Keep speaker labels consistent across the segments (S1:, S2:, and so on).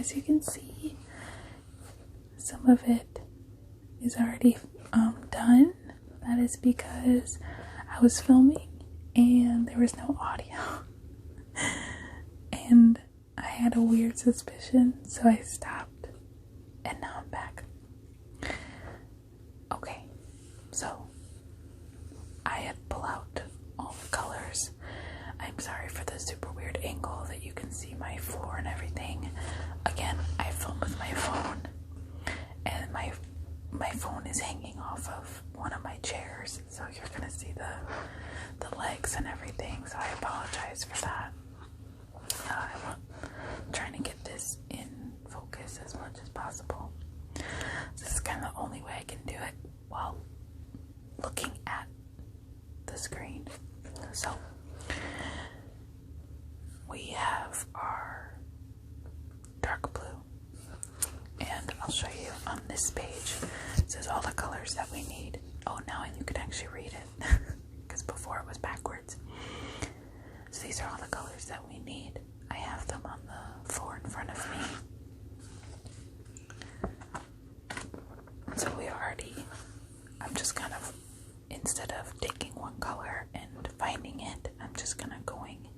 S1: as you can see, some of it is already done. That is because I was filming and there was no audio. And I had a weird suspicion, so I stopped. And now I'm back. Okay, so I had pulled out all the colors. I'm sorry for the super weird angle that you can see my floor and everything. Again, I film with my phone, and my phone is hanging off of one of my chairs, so you're gonna see the legs and everything, so I apologize for that. I'm trying to get this in focus as much as possible. This is kind of the only way I can do it while looking at the screen. So we have our dark blue, and I'll show you on this page. It says all the colors that we need. Oh, now you can actually read it because before it was backwards. So these are all the colors that we need. I have them on the floor in front of me. So I'm just kind of, instead of taking one color and finding it, I'm just kind of going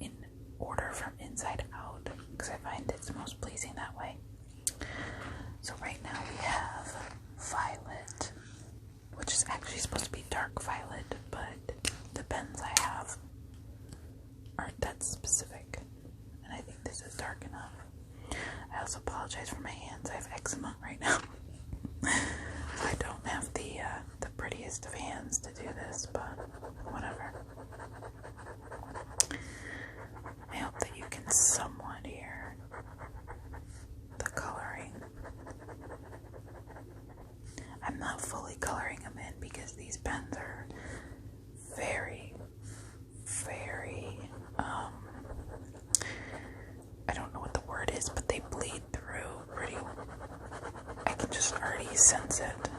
S1: in order from inside out because I find it's most pleasing that way. So right now we have violet, which is actually supposed to be dark violet, but the pens I have aren't that specific, and I think this is dark enough. I also apologize for my hands. I have eczema right now. I don't have the prettiest of hands to do this, but whatever. I hope that you can somewhat hear the coloring. I'm not fully coloring them in because these pens are very, very, I don't know what the word is, but they bleed through pretty. I can just already sense it,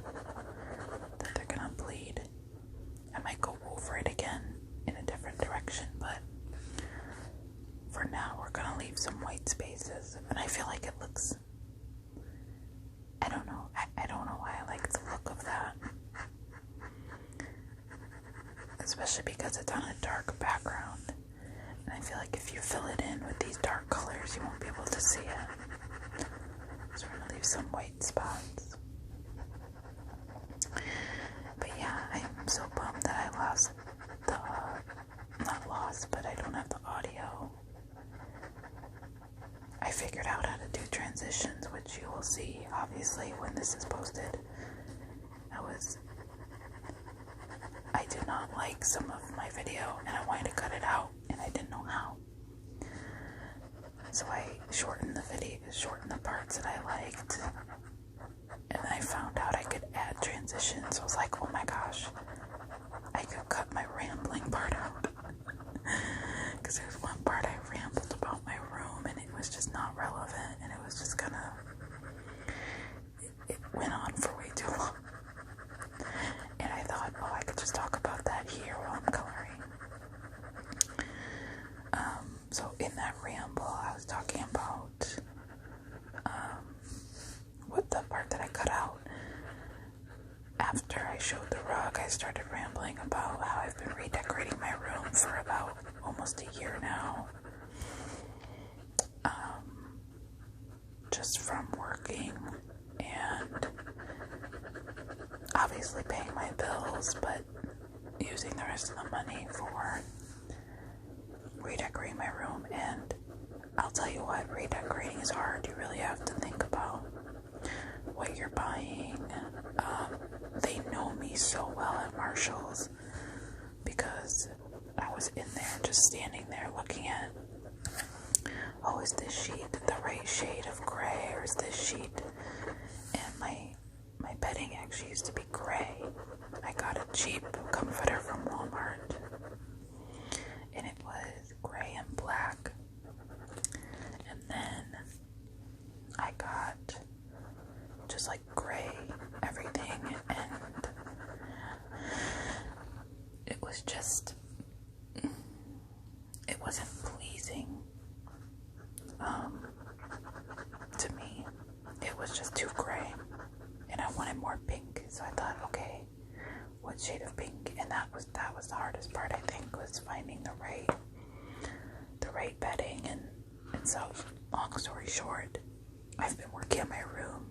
S1: that they're gonna bleed. I might go over it again in a different direction, but for now we're gonna leave some white spaces, and I feel like it looks, I don't know, I don't know why I like the look of that, especially because it's on a dark background, and I feel like if you fill it in with these dark colors, you won't be able to see it. So we're gonna leave some white spots. But yeah, I'm so bummed that I lost not lost, but I don't have the audio. I figured out how to do transitions, which you will see, obviously, when this is posted. I did not like some of my video, and I wanted to cut it out, and I didn't know how. So I shortened the parts that I liked, and I found out I could add transitions. I was like, oh my gosh, I could cut my rambling part out. Because there's one part I rambled about my room, and it was just not relevant, and it was just kind of, it went on for way too long. And I thought, oh, I could just talk about that here while I'm coloring. So in that ramble, I was talking about what the part that I cut out. After I showed the rug, I started rambling about how I've been redecorating my room for about almost a year now. Just from working and obviously paying my bills, but using the rest of the money for redecorating my room. And I'll tell you what, redecorating is hard. You really have to think about what you're buying. They know me so well at Marshall's because I was in there just standing there looking at, oh, is this sheet the right shade of gray, or is this sheet, and my bedding actually used to be gray. I got a cheap comforter from Walmart, and it was gray and black. And then I got just like gray everything, and it was just, it wasn't pleasing. part, I think, was finding the right bedding. And so, long story short, I've been working on my room,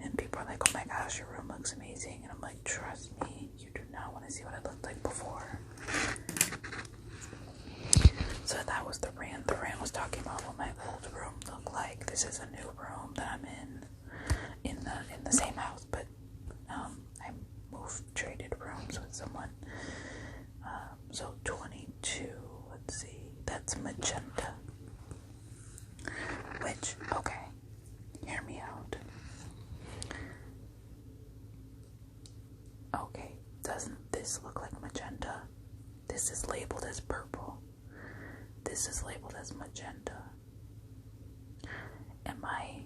S1: and people are like, oh my gosh, your room looks amazing. And I'm like, trust me, you do not want to see what it looked like before. So that was the rant. The rant was talking about what my old room looked like. This is a new room that I'm in the same house, but I traded rooms with someone. So 22, let's see, that's magenta. Which, okay, hear me out. Okay, doesn't this look like magenta? This is labeled as purple. This is labeled as magenta. Am I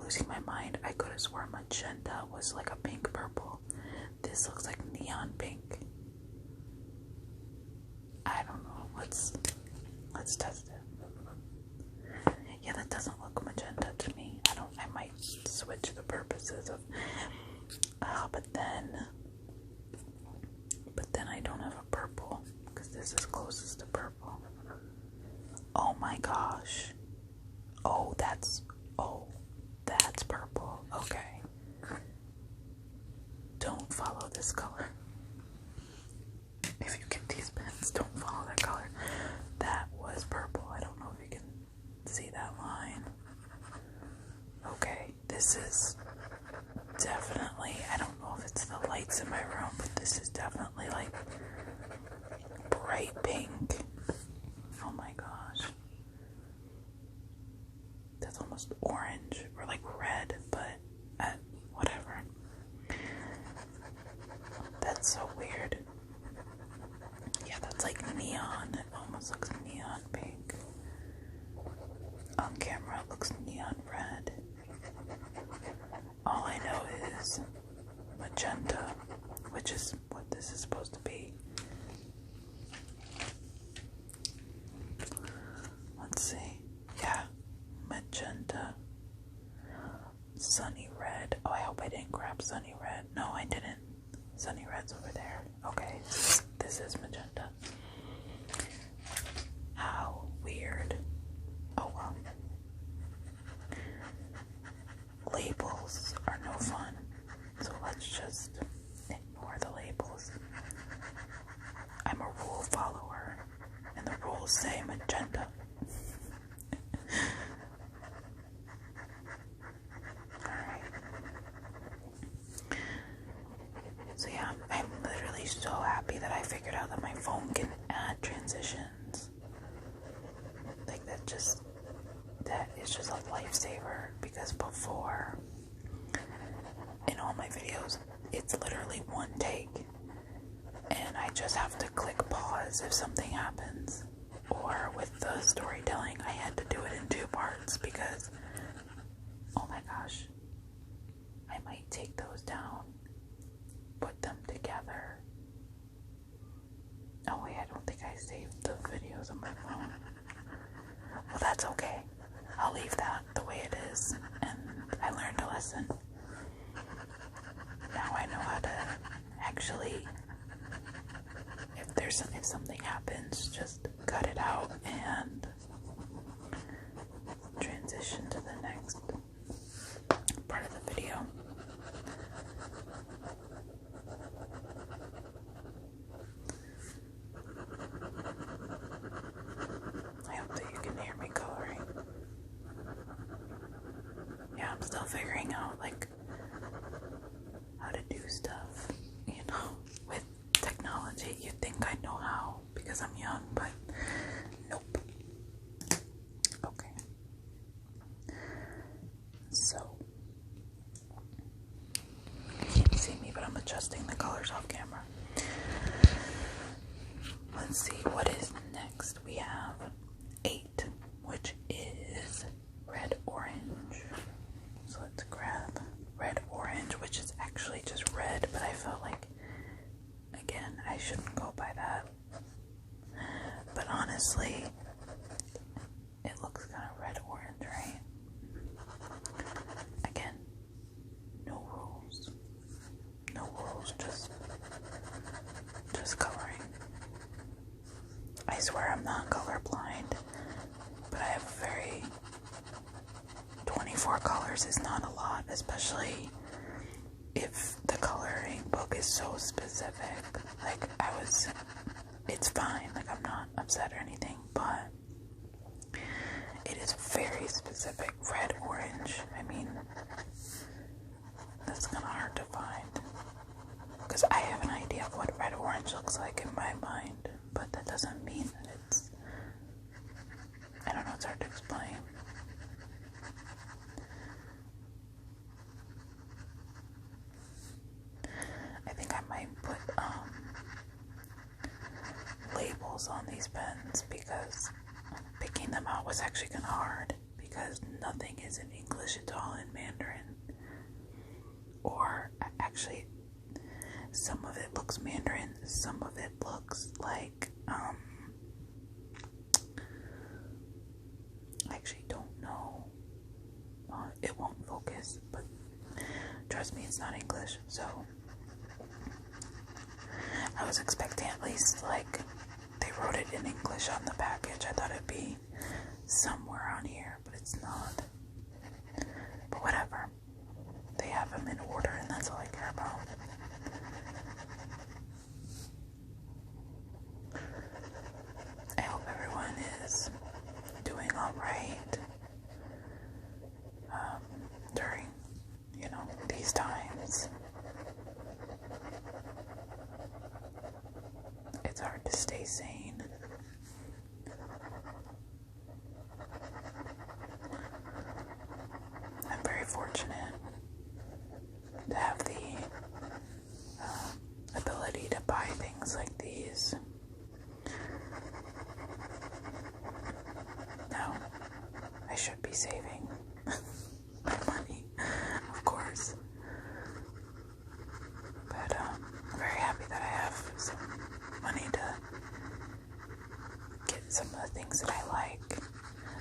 S1: losing my mind? I could have sworn magenta was like a pink purple. This looks like neon pink. I don't know. Let's test it. Yeah, that doesn't look magenta to me. I might switch the purposes of but then I don't have a purple because this is closest to purple. Oh my gosh. Oh, that's purple. Okay. Don't follow this color. If you get these pens, don't follow that color. That was purple. I don't know if you can see that line. Okay, this is definitely, I don't know if it's the lights in my room, but this is definitely like bright pink. Oh my gosh. That's almost orange or like red, but whatever. That's so weird. Yeah, that's like neon. It almost looks neon pink. On camera, it looks neon red. All I know is magenta, which is what this is supposed to be. Let's see. Yeah, magenta. Sunny red. Oh, I hope I didn't grab sunny red. No, I didn't. Sunny red's over there. Okay, this is magenta. How weird. Oh well. Labels are no fun, so let's just ignore the labels. I'm a rule follower, and the rules say magenta. Alright. So yeah, I'm literally so happy that I figured out that my phone can add transitions. Like that is just a lifesaver, because before, in all my videos, it's literally one take, and I just have to click pause if something happens. Or with the storytelling, I had to do it in 2 parts because, oh my gosh, I might take those down, put them together. Oh wait, I don't think I saved the videos on my phone. Well, that's okay. I'll leave that the way it is, and I learned a lesson. Now I know how to actually, if something happens, just cut it out and transition to the next part of the video. I hope that you can hear me coloring. Yeah, I'm still figuring out like how to do stuff, with technology. You'd think I know how because I'm young, but nope. Okay. So, you can't see me, but I'm adjusting the colors off camera. Let's see, what is next? We have 8, which is red orange. So let's grab red orange, which is actually just red, but I felt like, again, I shouldn't go by that. But honestly, it looks kind of red orange, right? Again, no rules. No rules, just coloring. I swear I'm not colorblind, but I have a very 24 colors is not a lot, especially if the coloring book is so specific. Like, it's fine, like, I'm not upset or anything, but it is very specific. Red, orange, I mean, that's kind of hard to find, because I have an idea of what red orange looks like in my mind, but that doesn't mean that it's, I don't know, it's hard to explain. I think I might put labels on these pens, because picking them out was actually kind of hard, because nothing is in English, it's all in Mandarin. Or actually, some of it looks Mandarin, some of it looks like I actually don't know. It won't focus, but trust me, it's not English. So I was expecting at least, like, they wrote it in English on the package. I thought it'd be somewhere on here, but it's not. But whatever. They have them in order, and that's all I care about. I hope everyone is doing alright during, these times. It's hard to stay sane. I'm very fortunate to have the ability to buy things like these. Now, I should be saving my money, of course. But I'm very happy that I have some money to get some of the things that I like.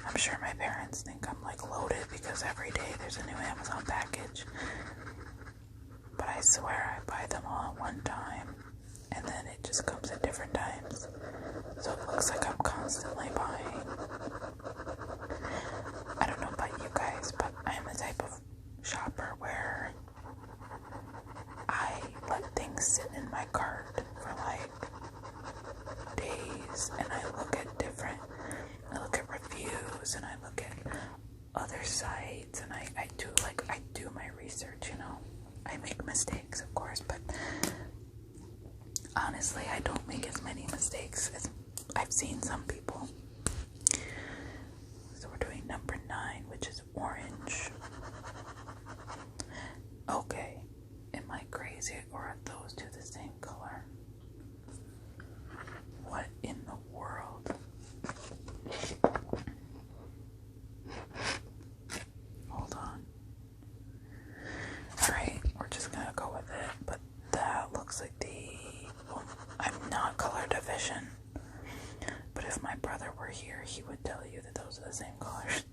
S1: I'm sure my parents think I'm like loaded because every day there's a new Amazon package. But I swear I buy them all at one time, and then it just comes at different times. So it looks like I'm constantly buying. I don't know about you guys, but I'm the type of shopper where I let things sit in my cart for like days, and I look at reviews, and I look at other sites, and I do my research, I make mistakes, of course, but honestly, I don't make as many mistakes as I've seen some people. So we're doing number 9, which is orange. Okay, am I crazy, or are those two the same color? What in the world? Hold on. Alright, we're just gonna go with it, but that looks like I'm not color deficient, but if my brother were here, he would tell you that those are the same colors.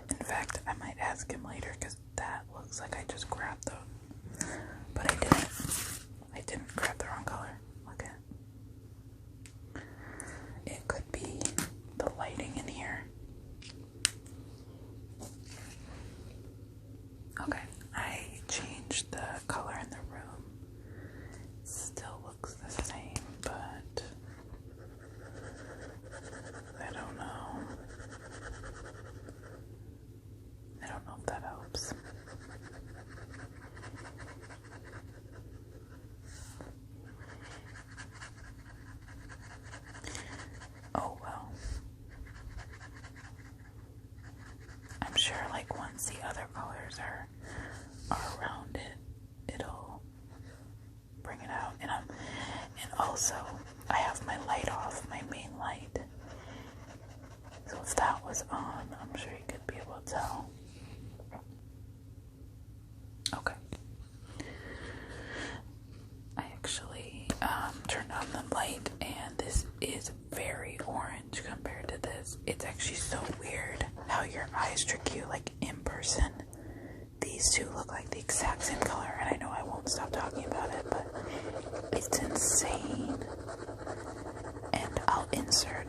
S1: In fact, I might ask him later, because that looks like I just grabbed them, but I didn't. I didn't grab the wrong color. Look at it. It could be the lighting in here. Okay, I changed the color in the room. It still looks the same, but I don't know. I don't know if that helps. Oh well. I'm sure like once the other colors are around it, it'll bring it out. And also I have my light off, my main light. So if that was on, I'm sure you could be able to tell. Okay. I actually turned on the light, and this is very orange compared to this. It's actually so weird how your eyes trick you. Like in person, these two look like the exact same color, and I know I won't stop talking about it, but insane. And I'll insert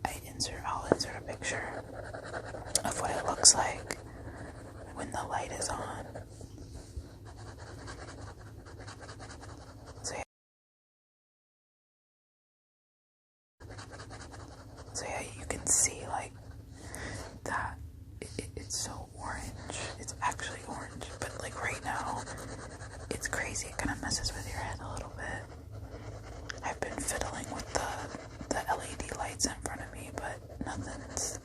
S1: a picture of what it looks like when the light is on. So yeah, you can see like that. It's so orange. It's actually orange, but like right now, it's crazy. It kind of messes with your head a little bit. I've been fiddling with the LED lights in front of me, but nothing's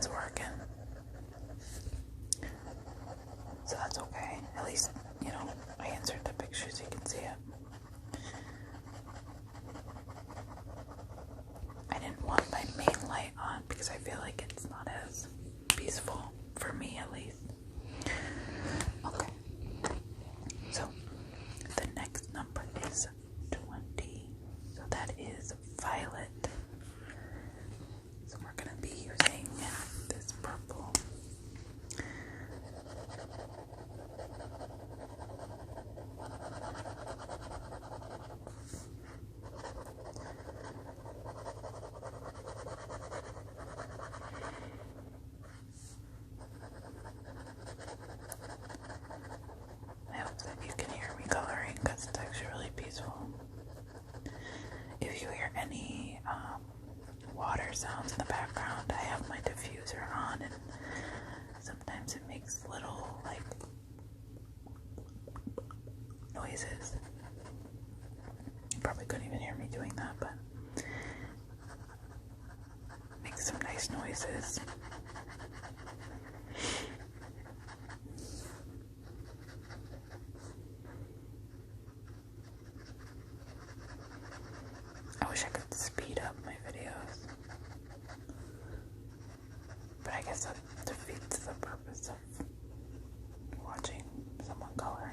S1: working. So that's okay. At least, I answered the picture so you can see it. I didn't want my main light on because I feel like it's not as peaceful, for me at least. Okay. So, the next number is 20. So that is violet. So we're going to be using this purple. I hope that you can hear me coloring because it's actually really peaceful. If you hear any water sounds in the background, I have my diffuser on and sometimes it makes little like noises. You probably couldn't even hear me doing that, but it makes some nice noises. I wish I could speed up my videos, but I guess that defeats the purpose of watching someone color.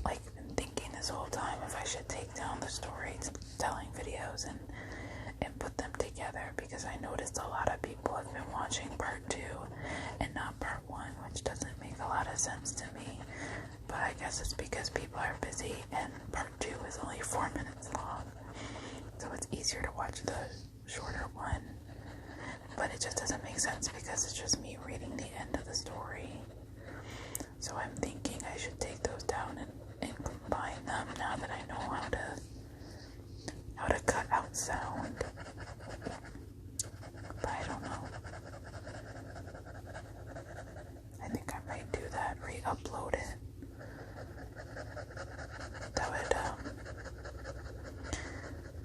S1: I've been thinking this whole time if I should take down the storytelling videos and put them together, because I noticed a lot of people have been watching part 2 and not part 1, which doesn't make a lot of sense to me, but I guess it's because people are busy and part 2 is only 4 minutes long, so it's easier to watch the shorter one, but it just doesn't make sense because it's just me reading the end of the story. So I'm thinking I should take those down and combine them now that I know how to cut out sound. But I don't know. I think I might do that, re-upload it. That would,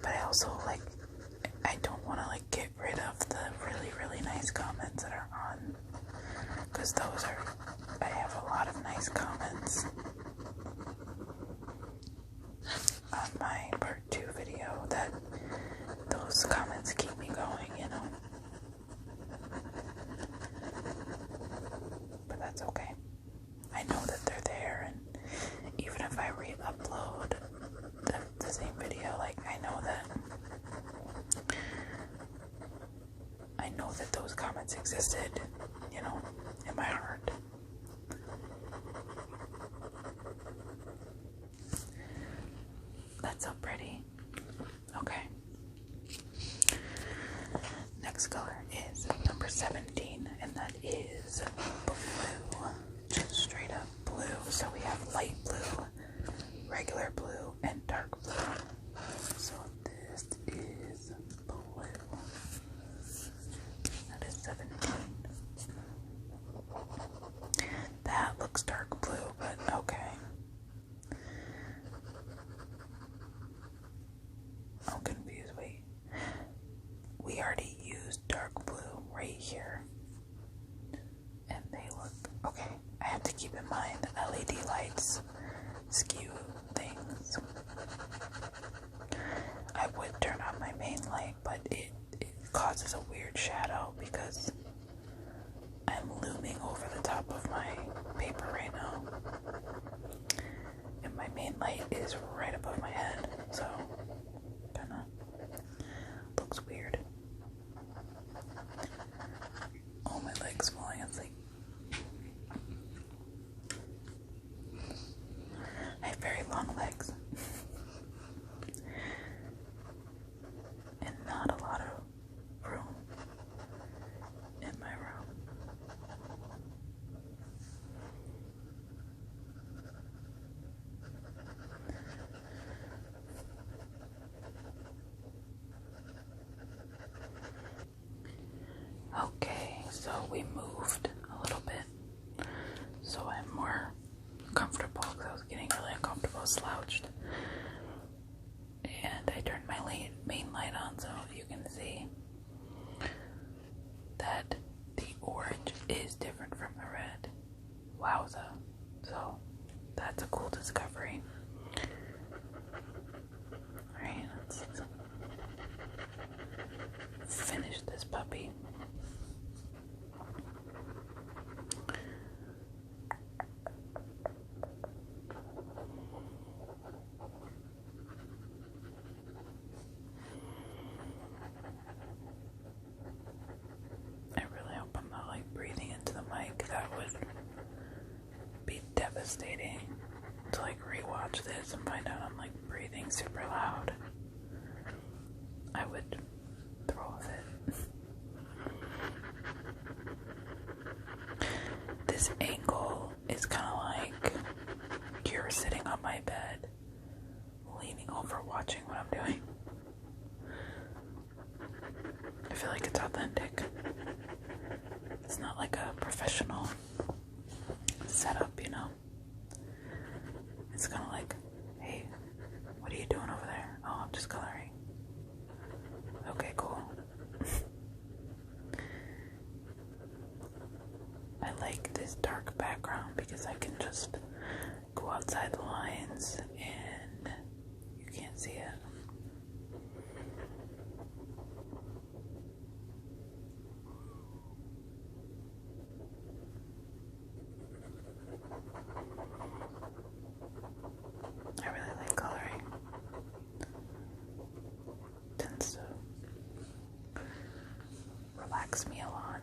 S1: but I also I don't want to get rid of the really, really nice comments that are on, because I have a lot of nice comments on my part 2 video, that those comments keep me going, but that's okay. I know that they're there, and even if I re-upload the same video, I know that those comments existed, in my heart. That's so pretty. Okay. Next color is number 17, and that is blue. Just straight up blue. So we have light blue, regular blue, and dark blue. So this is blue. That is 17. That looks dark blue, but okay. I'm confused. Wait. We already used dark blue right here. And they look okay. I have to keep in mind the LED lights skew things. I would turn on my main light, but it causes a weird shadow because I'm looming over the top of my paper right now. And my main light is right above my head, so we moved a little bit, so I'm more comfortable because I was getting really uncomfortable, slouched. And I turned my main light on so you can see that the orange is different from the red. Wowza. So that's a cool discovery. Alright, let's finish this puppy. I really hope I'm not like breathing into the mic. That would be devastating to like rewatch this and find out I'm like breathing super loud. I would throw a fit. This angle is kind of like you're sitting on my bed, leaning over, watching what I'm doing. I feel like it's authentic. It's not like a professional setup, you know? It's kind of like, hey, what are you doing over there? Oh, I'm just coloring. Okay, cool. I like this dark background because I can just go outside the lines and you can't see it. I really like coloring. It tends to relax me a lot.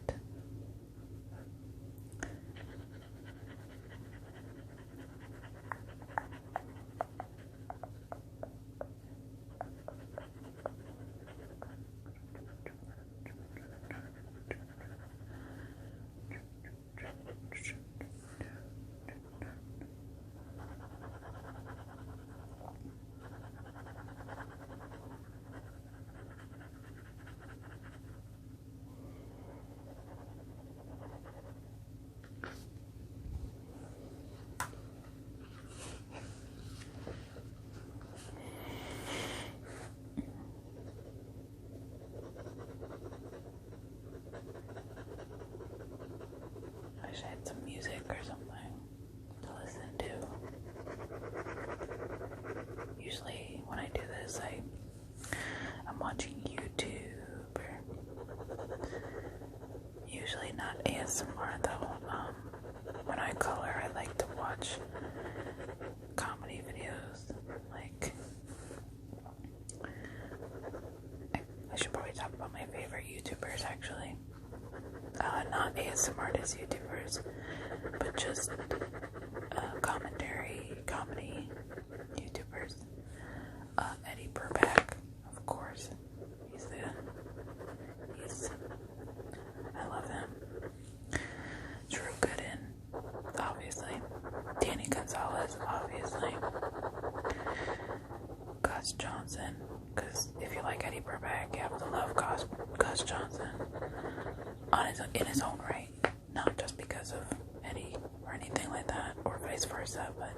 S1: I wish I had some music or something to listen to. Usually when I do this, I'm watching YouTube, or usually not ASMR though. When I color, I like to watch comedy videos. Like, I should probably talk about my favorite YouTubers actually. Not ASMR artist YouTubers, but just comedy YouTubers. Eddie Burback, of course. I love him. Drew Gooden, obviously. Danny Gonzalez, obviously. Gus Johnson, because if you like Eddie Burback, you have to love Gus Johnson in his own right, not just because of Eddie or anything like that, or vice versa, but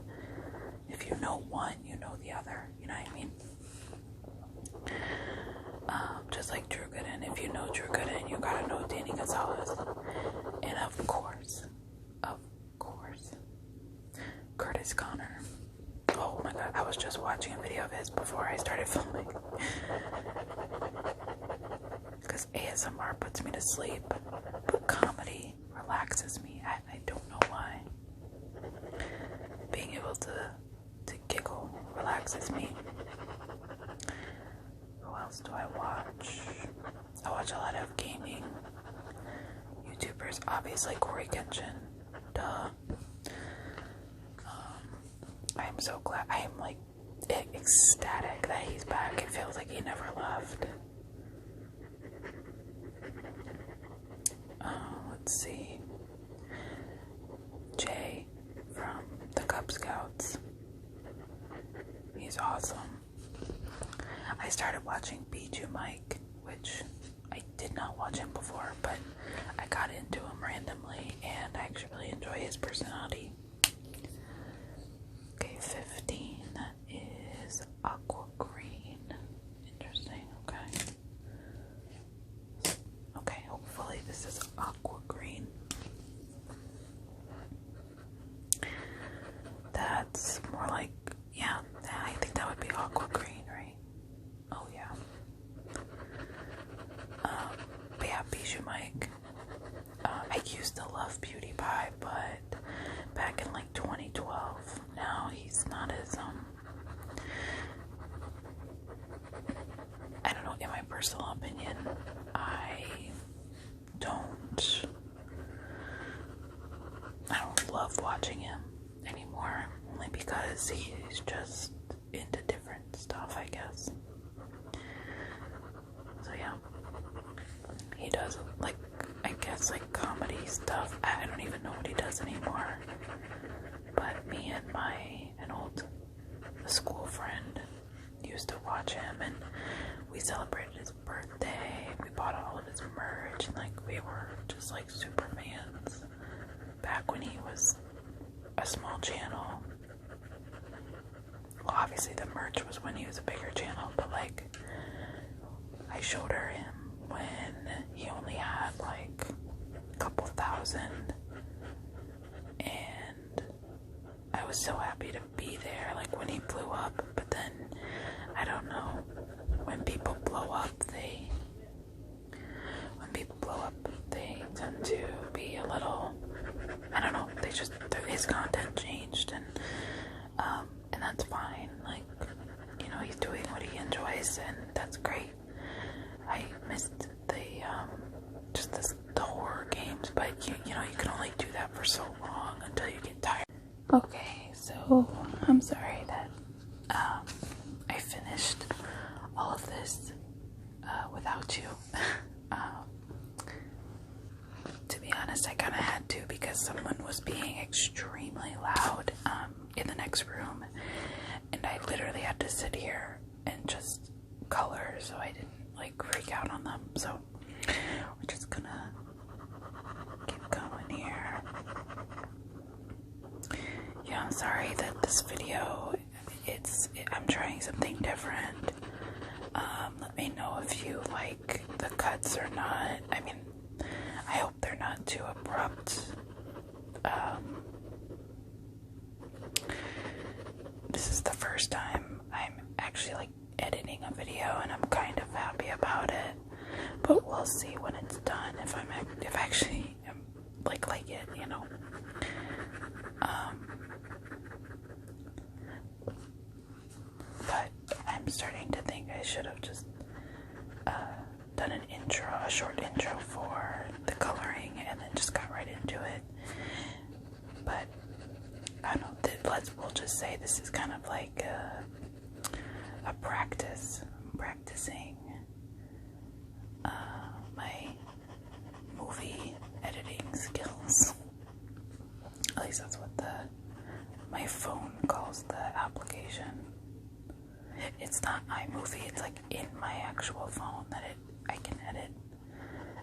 S1: if you know one, you know the other, you know what I mean? Just like Drew Gooden, if you know Drew Gooden, you gotta know Danny Gonzalez, and of course, Curtis Connor. Oh my god, I was just watching a video of his before I started filming. Because ASMR puts me to sleep, but comedy relaxes me. I don't know why. Being able to giggle relaxes me. Who else do I watch? I watch a lot of gaming YouTubers. Obviously Corey Kenshin. Duh. I am so glad. I am like ecstatic that he's back. It feels like he never left. Let's see. Jay from the Cub Scouts. He's awesome. I started watching Bijou Mike, which I did not watch him before, but I got into him randomly, and I actually really enjoy his personality. Okay, 15 is aqua green. Interesting, okay. Okay, hopefully this is aqua green. That's more like, yeah, I think that would be aqua green, right? Oh, yeah. But yeah, Bijou Mike. I used to love PewDiePie, but back in like 2012, now he's not as, I don't know, in my personal opinion, I don't love watching him anymore, only because he's just into different stuff, I guess. So yeah, he does like, I guess, like comedy stuff. I don't even know what he does anymore, but me and an old school friend used to watch him, and we celebrated his birthday. We bought all of his merch, and like we were just like super fans back when he was a small channel. Well, obviously the merch was when he was a bigger channel, but like I showed her him when he only had like a couple thousand, and I was so happy to be there like when he blew up. But then I don't know, when people blow up they tend to be a little, I don't know, his content changed, and that's fine. Like, you know, he's doing what he enjoys, and that's great. I missed the horror games, but you know, you can only do that for so long until you get tired. Okay, so I'm sorry that I finished all of this without you. To be honest, I kind of had to, because someone was being extremely loud in the next room, and I literally had to sit here and just color so I didn't like freak out on them. So we're just gonna keep going here. Yeah, I'm sorry that this video, I'm trying something different. Let me know if you like the cuts or not. I mean, I hope they're not too abrupt. This is the first time I'm actually like editing a video, and I'm kind of happy about it. But we'll see when it's done if I actually like it, you know. But I'm starting to think I should have just done a short intro for the coloring, and then just got right into it. But I don't know, we'll just say this is kind of like a practice. I'm practicing my movie editing skills. At least that's what my phone calls the application. It's not iMovie, it's like in my actual phone that I can edit.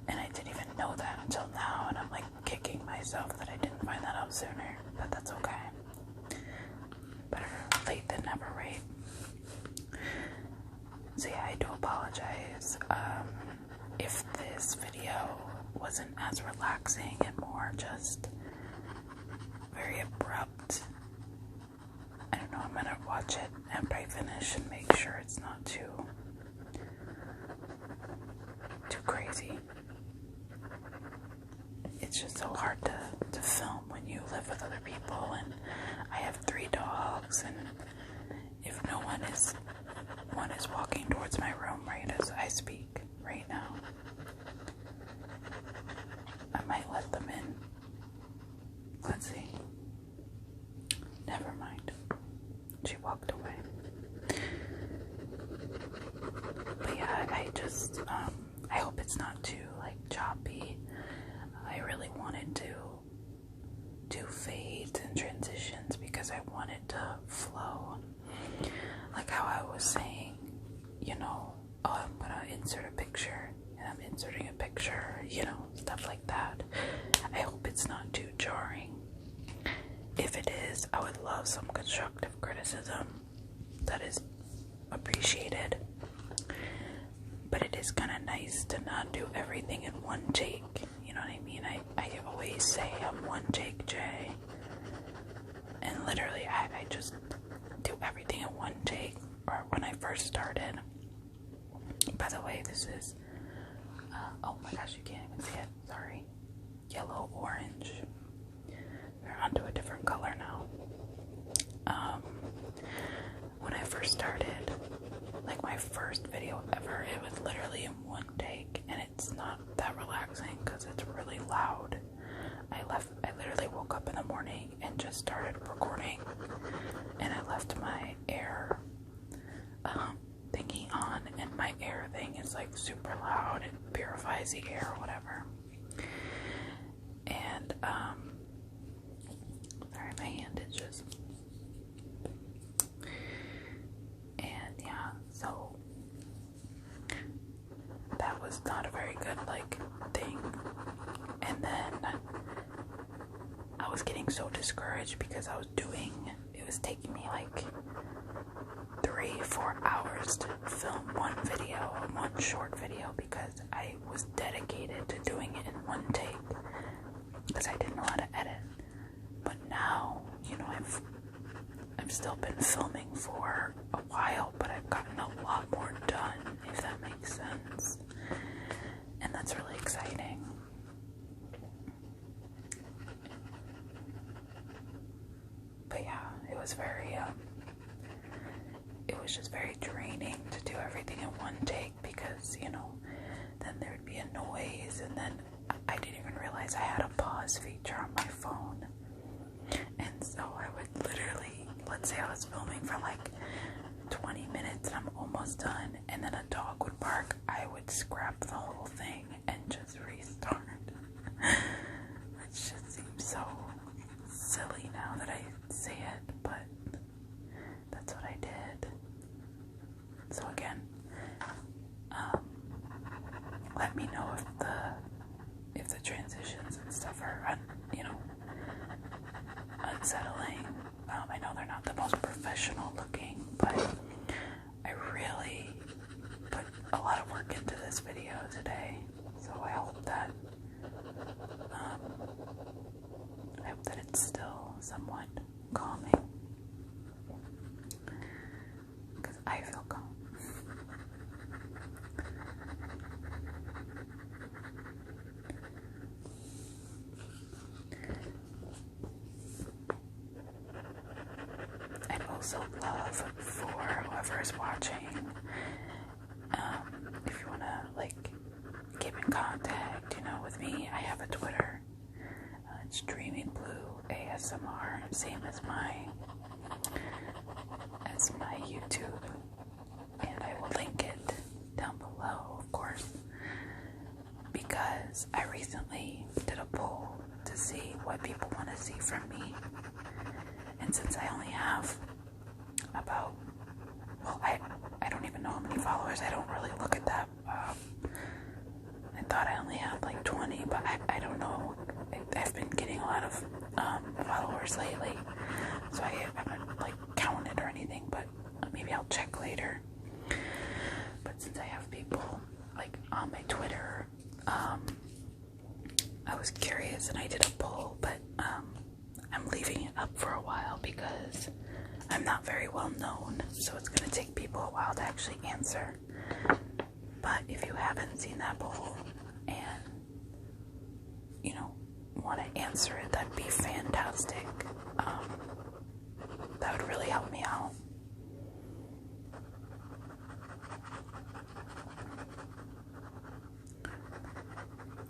S1: And I didn't even know that until now, and I'm like kicking myself that I didn't find that out sooner, but that's okay. Better late than never, right? So yeah, I do apologize if this video wasn't as relaxing and more just very abrupt. I don't know, I'm gonna watch it after I finish and make sure it's not too crazy. It's just so hard to film when you live with other people, and I have 3 dogs, and if one is walking towards my room right as I speak right now, I might let them in. Let's see. Never mind. She walked away. But yeah, I just I hope it's not too like choppy. I really wanted to do fades and transitions because I wanted to flow. Like how I was saying, you know, oh, I'm gonna insert a picture, and I'm inserting a picture, you know, stuff like that. I hope it's not too jarring. If it is, I would love some constructive criticism. That is appreciated. But it is kind of nice to not do everything in one take. You know what I mean? I always say I'm one take Jay. And literally, I just do everything in one take. Or when I first started. By the way, this is, oh my gosh, you can't even see it. Sorry. Yellow, orange. They're onto a different color now. When I first started, like my first video ever, it was literally in one take, and it's not that relaxing because it's really loud. I literally woke up in the morning and just started recording, and I left my air thingy on, and my air thing is like super loud and purifies the air or whatever. And sorry, my hand is just, and yeah, so that was not a very good like thing. And then I was getting so discouraged because it was taking me like 3-4 hours to film one short video, because I was dedicated to doing it in one take because I didn't know how to edit. But now, you know, I've still been filming for a while, but I've gotten a lot more done, if that makes sense. And that's really exciting. But yeah, it was just very draining to do everything in one take, because, you know, then there would be a noise, and then I didn't even realize I had a pause feature on my phone. And so I would literally, let's say I was filming for like 20 minutes and I'm almost done, and then a dog would bark, I would scrap the whole thing and just restart. It just seems so silly now that I say it, but that's what I did. So again, let me know if the transitions and stuff are unsettling. I know they're not the most professional looking, but I really put a lot of work into this video today, so I hope that it's still somewhat calming, because I feel calm. I'd also love for whoever is watching, if you want to like keep in contact, you know, with me, I have a Twitter. It's Dreamy Blue ASMR, same as my YouTube, and I will link it down below, of course, because I recently did a poll to see what people want to see from me, and since I only have about, well, I don't even know how many followers. I don't really look at that. I thought I only had like 20, but I don't know. I've been getting a lot of followers lately, so I haven't like counted or anything, but maybe I'll check later. But since I have people like on my Twitter, I was curious and I did a poll, but I'm leaving it up for a while because I'm not very well known, so it's going to take people a while to actually answer. But if you haven't seen that poll and, you know, want to answer it, that'd be fantastic. That would really help me out.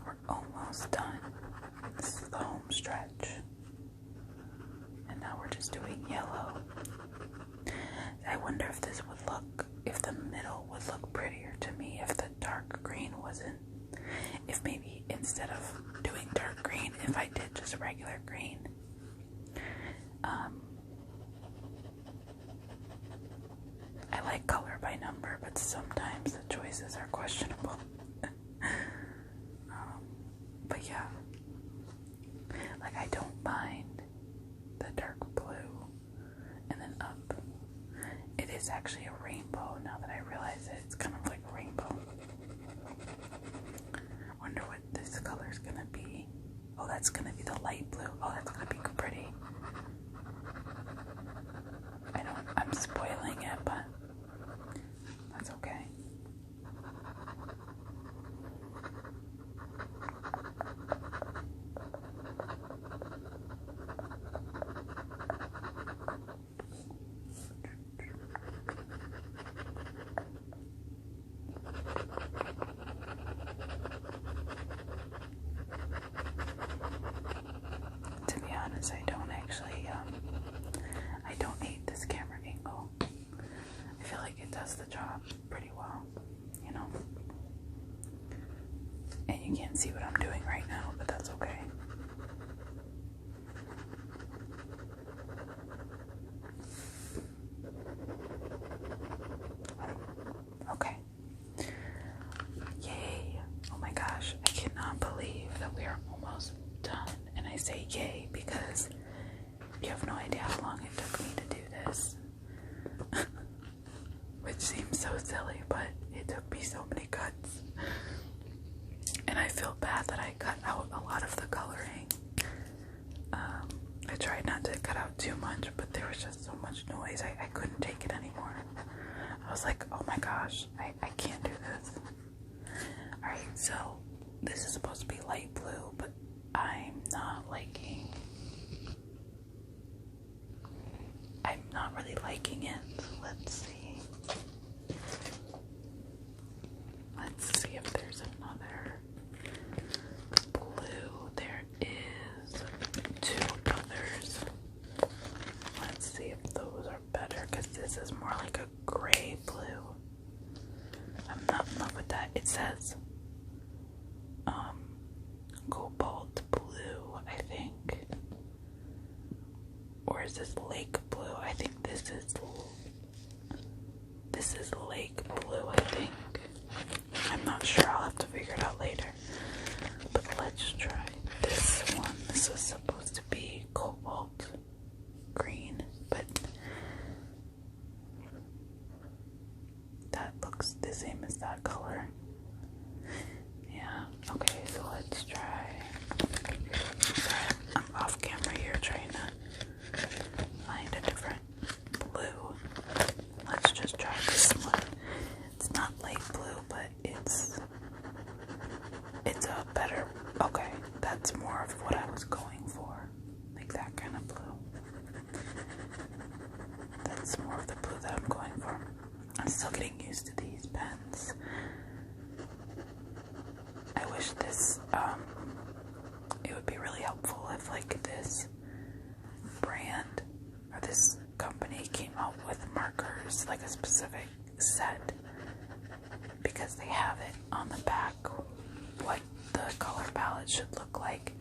S1: We're almost done. This is the home stretch. And now we're just doing yellow. I wonder if this would look, if the middle would look prettier to me if the dark green wasn't, if maybe instead of doing dark green, if I did just regular green. I like color by number, but sometimes the choices are questionable. yeah. Like, I don't mind the dark blue and then up. It is actually a rainbow now that I realize it. It's kind of like a rainbow. Wonder what this color is gonna be. Oh, that's gonna be the light blue. Oh, that's gonna be pretty. I'm spoiling it, but that's okay. To be honest, I don't actually, I don't hate this camera angle. I feel like it does the job pretty well, you know? And you can't see what I'm doing right now, but that's okay. Okay. Yay. Oh my gosh, I cannot believe that we are almost done. And I say yay because you have no idea how long it took me to do this. Which seems so silly, but it took me so many cuts. And I feel bad that I cut out a lot of the coloring. I tried not to cut out too much, but there was just so much noise, I couldn't take it anymore. I was like, oh my gosh, I can't do this. Alright, so this is supposed to be light blue, but I'm not really liking it. Let's see. Let's see if there's another blue. There is 2 others. Let's see if those are better, because this is more like a gray blue. I'm not in love with that. It says cobalt blue, I think. Or is this lake blue? I think this is lake blue, I think. I'm not sure. I'll have to figure it out later. But let's try this one. This is supposed to be cobalt green, but that looks the same as that color. Yeah, okay, so let's try. Sorry, I'm off camera here trying to find a different blue. Let's just try this one. It's not light blue, but it's a better, okay, that's more of what I was going for. Like that kind of blue. That's more of the blue that I'm going for. I'm still getting used to these pens. I wish this, it would be really helpful if like this brand or this company came out with markers, like a specific set, because they have it on the back what the color palette should look like,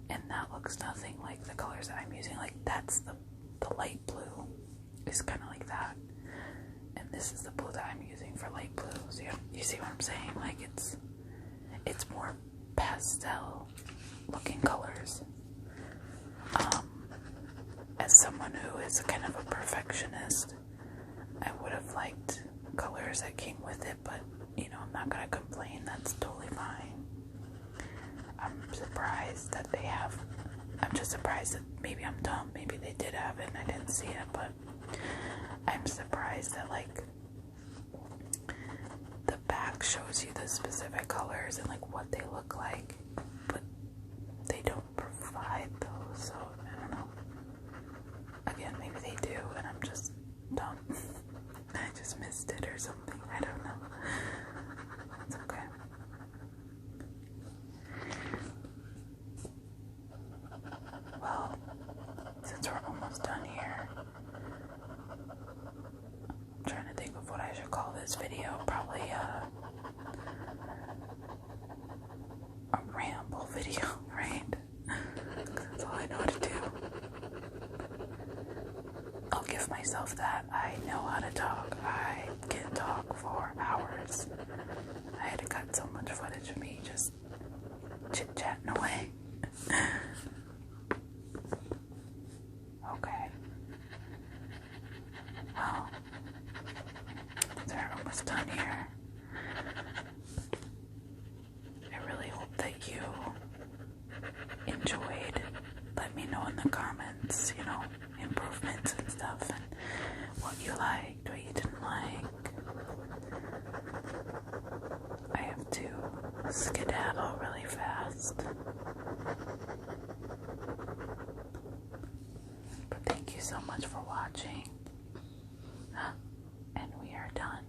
S1: and that looks nothing like the colors that I'm using. Like that's the light blue is kind of like that, and this is the blue that I'm using for light blue. So you see what I'm saying? Like it's more pastel looking colors. As someone who is kind of a perfectionist, I would have liked colors that came with it, but you know, I'm not gonna complain. That's totally fine. I'm surprised that they have. I'm just surprised that maybe I'm dumb. Maybe they did have it and I didn't see it, but I'm surprised that like the back shows you the specific colors and like what they look like, but they don't provide those. So I don't know. Again, maybe they do and I'm just dumb. I just missed it or something. I don't know. It's okay. Well, since we're almost done here, I'm trying to think of what I should call this video. Probably a ramble video, right? That's all I know how to do. I'll give myself that. I know how to talk. I can talk for hours. I had to cut so much footage of me just chit-chatting. almost done here. I really hope that you enjoyed. Let me know in the comments, improvements and stuff, and what you liked, what you didn't like. I have to skedaddle really fast. But thank you so much for watching. And we are done.